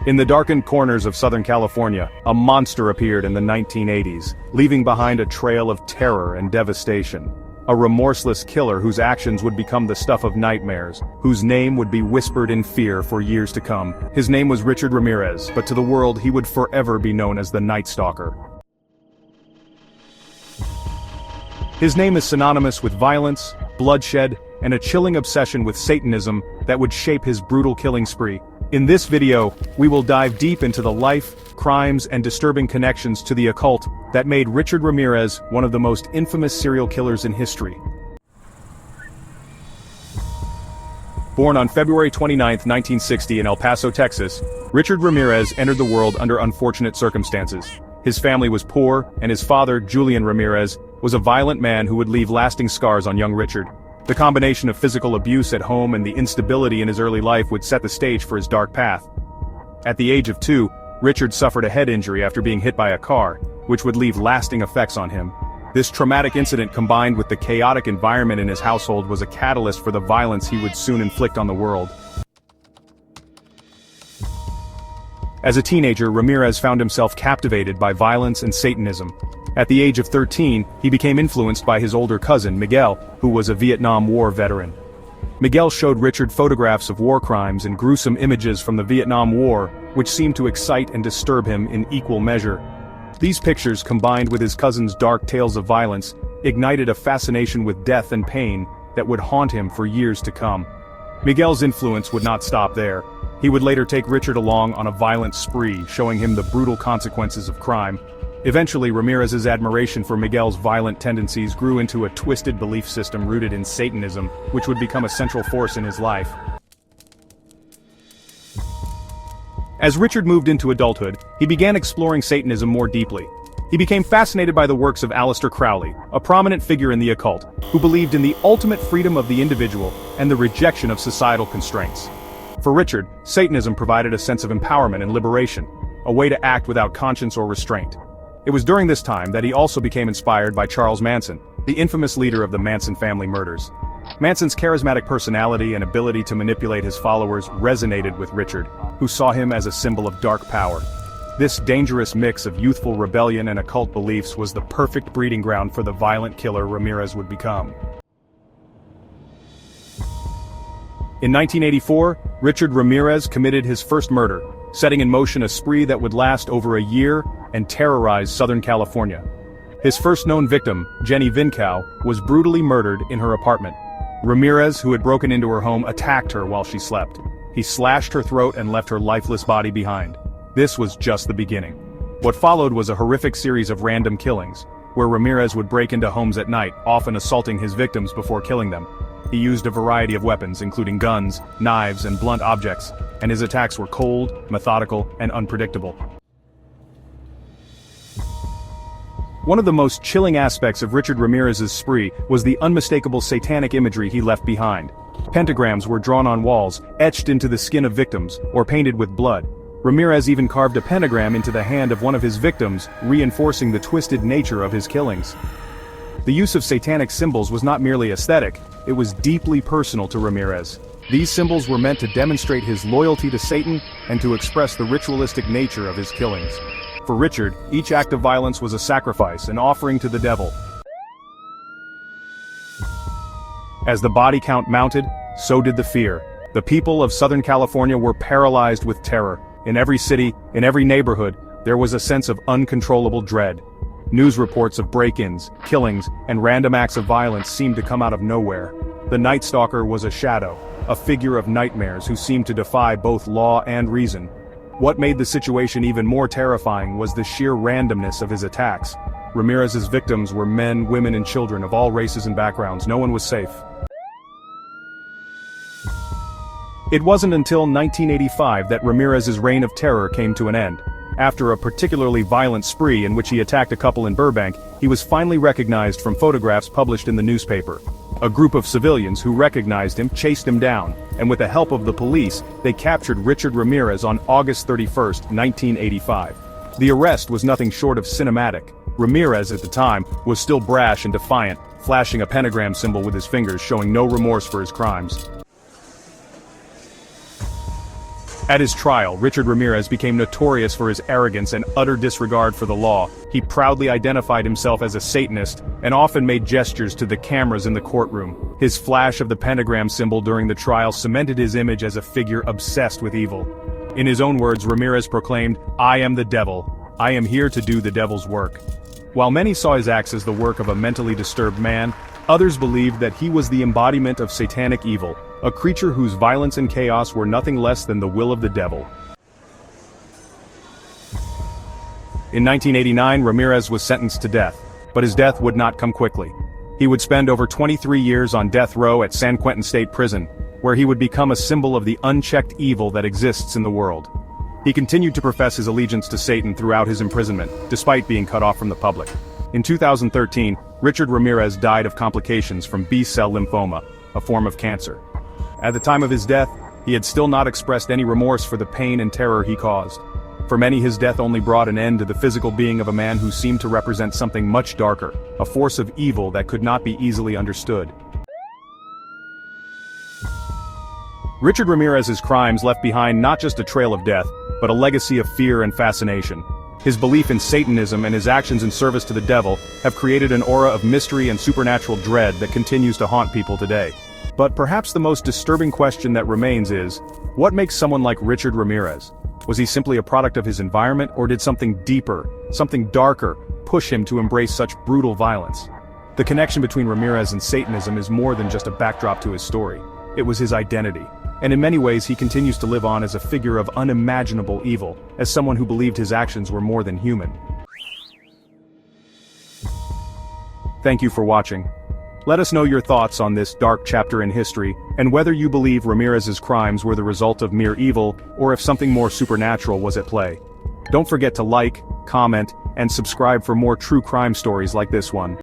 In the darkened corners of Southern California, a monster appeared in the 1980s, leaving behind a trail of terror and devastation. A remorseless killer whose actions would become the stuff of nightmares, whose name would be whispered in fear for years to come. His name was Richard Ramirez, but to the world he would forever be known as the Night Stalker. His name is synonymous with violence, bloodshed, and a chilling obsession with Satanism that would shape his brutal killing spree. In this video, we will dive deep into the life, crimes, and disturbing connections to the occult that made Richard Ramirez one of the most infamous serial killers in history. Born on February 29, 1960 in El Paso, Texas, Richard Ramirez entered the world under unfortunate circumstances. His family was poor, and his father, Julian Ramirez, was a violent man who would leave lasting scars on young Richard. The combination of physical abuse at home and the instability in his early life would set the stage for his dark path. At the age of 2, Richard suffered a head injury after being hit by a car, which would leave lasting effects on him. This traumatic incident combined with the chaotic environment in his household was a catalyst for the violence he would soon inflict on the world. As a teenager, Ramirez found himself captivated by violence and Satanism. At the age of 13, he became influenced by his older cousin, Miguel, who was a Vietnam War veteran. Miguel showed Richard photographs of war crimes and gruesome images from the Vietnam War, which seemed to excite and disturb him in equal measure. These pictures, combined with his cousin's dark tales of violence, ignited a fascination with death and pain that would haunt him for years to come. Miguel's influence would not stop there. He would later take Richard along on a violent spree, showing him the brutal consequences of crime. Eventually, Ramirez's admiration for Miguel's violent tendencies grew into a twisted belief system rooted in Satanism, which would become a central force in his life. As Richard moved into adulthood, he began exploring Satanism more deeply. He became fascinated by the works of Aleister Crowley, a prominent figure in the occult, who believed in the ultimate freedom of the individual and the rejection of societal constraints. For Richard, Satanism provided a sense of empowerment and liberation, a way to act without conscience or restraint. It was during this time that he also became inspired by Charles Manson, the infamous leader of the Manson family murders. Manson's charismatic personality and ability to manipulate his followers resonated with Richard, who saw him as a symbol of dark power. This dangerous mix of youthful rebellion and occult beliefs was the perfect breeding ground for the violent killer Ramirez would become. In 1984, Richard Ramirez committed his first murder, setting in motion a spree that would last over a year and terrorize Southern California. His first known victim, Jenny Vincow, was brutally murdered in her apartment. Ramirez, who had broken into her home, attacked her while she slept. He slashed her throat and left her lifeless body behind. This was just the beginning. What followed was a horrific series of random killings, where Ramirez would break into homes at night, often assaulting his victims before killing them. He used a variety of weapons, including guns, knives, and blunt objects, and his attacks were cold, methodical, and unpredictable. One of the most chilling aspects of Richard Ramirez's spree was the unmistakable satanic imagery he left behind. Pentagrams were drawn on walls, etched into the skin of victims, or painted with blood. Ramirez even carved a pentagram into the hand of one of his victims, reinforcing the twisted nature of his killings. The use of satanic symbols was not merely aesthetic, it was deeply personal to Ramirez. These symbols were meant to demonstrate his loyalty to Satan and to express the ritualistic nature of his killings. For Richard, each act of violence was a sacrifice, an offering to the devil. As the body count mounted, so did the fear. The people of Southern California were paralyzed with terror. In every city, in every neighborhood, there was a sense of uncontrollable dread. News reports of break-ins, killings, and random acts of violence seemed to come out of nowhere. The Night Stalker was a shadow, a figure of nightmares who seemed to defy both law and reason. What made the situation even more terrifying was the sheer randomness of his attacks. Ramirez's victims were men, women, and children of all races and backgrounds. No one was safe. It wasn't until 1985 that Ramirez's reign of terror came to an end. After a particularly violent spree in which he attacked a couple in Burbank, he was finally recognized from photographs published in the newspaper. A group of civilians who recognized him chased him down, and with the help of the police, they captured Richard Ramirez on August 31, 1985. The arrest was nothing short of cinematic. Ramirez, at the time, was still brash and defiant, flashing a pentagram symbol with his fingers, showing no remorse for his crimes. At his trial, Richard Ramirez became notorious for his arrogance and utter disregard for the law. He proudly identified himself as a Satanist, and often made gestures to the cameras in the courtroom. His flash of the pentagram symbol during the trial cemented his image as a figure obsessed with evil. In his own words, Ramirez proclaimed, "I am the devil. I am here to do the devil's work." While many saw his acts as the work of a mentally disturbed man, others believed that he was the embodiment of satanic evil, a creature whose violence and chaos were nothing less than the will of the devil. In 1989, Ramirez was sentenced to death, but his death would not come quickly. He would spend over 23 years on death row at San Quentin State Prison, where he would become a symbol of the unchecked evil that exists in the world. He continued to profess his allegiance to Satan throughout his imprisonment, despite being cut off from the public. In 2013, Richard Ramirez died of complications from B-cell lymphoma, a form of cancer. At the time of his death, he had still not expressed any remorse for the pain and terror he caused. For many, his death only brought an end to the physical being of a man who seemed to represent something much darker, a force of evil that could not be easily understood. Richard Ramirez's crimes left behind not just a trail of death, but a legacy of fear and fascination. His belief in Satanism and his actions in service to the devil have created an aura of mystery and supernatural dread that continues to haunt people today. But perhaps the most disturbing question that remains is, what makes someone like Richard Ramirez? Was he simply a product of his environment, or did something deeper, something darker, push him to embrace such brutal violence? The connection between Ramirez and Satanism is more than just a backdrop to his story. It was his identity. And in many ways he continues to live on as a figure of unimaginable evil, as someone who believed his actions were more than human. Thank you for watching. Let us know your thoughts on this dark chapter in history, and whether you believe Ramirez's crimes were the result of mere evil, or if something more supernatural was at play. Don't forget to like, comment, and subscribe for more true crime stories like this one.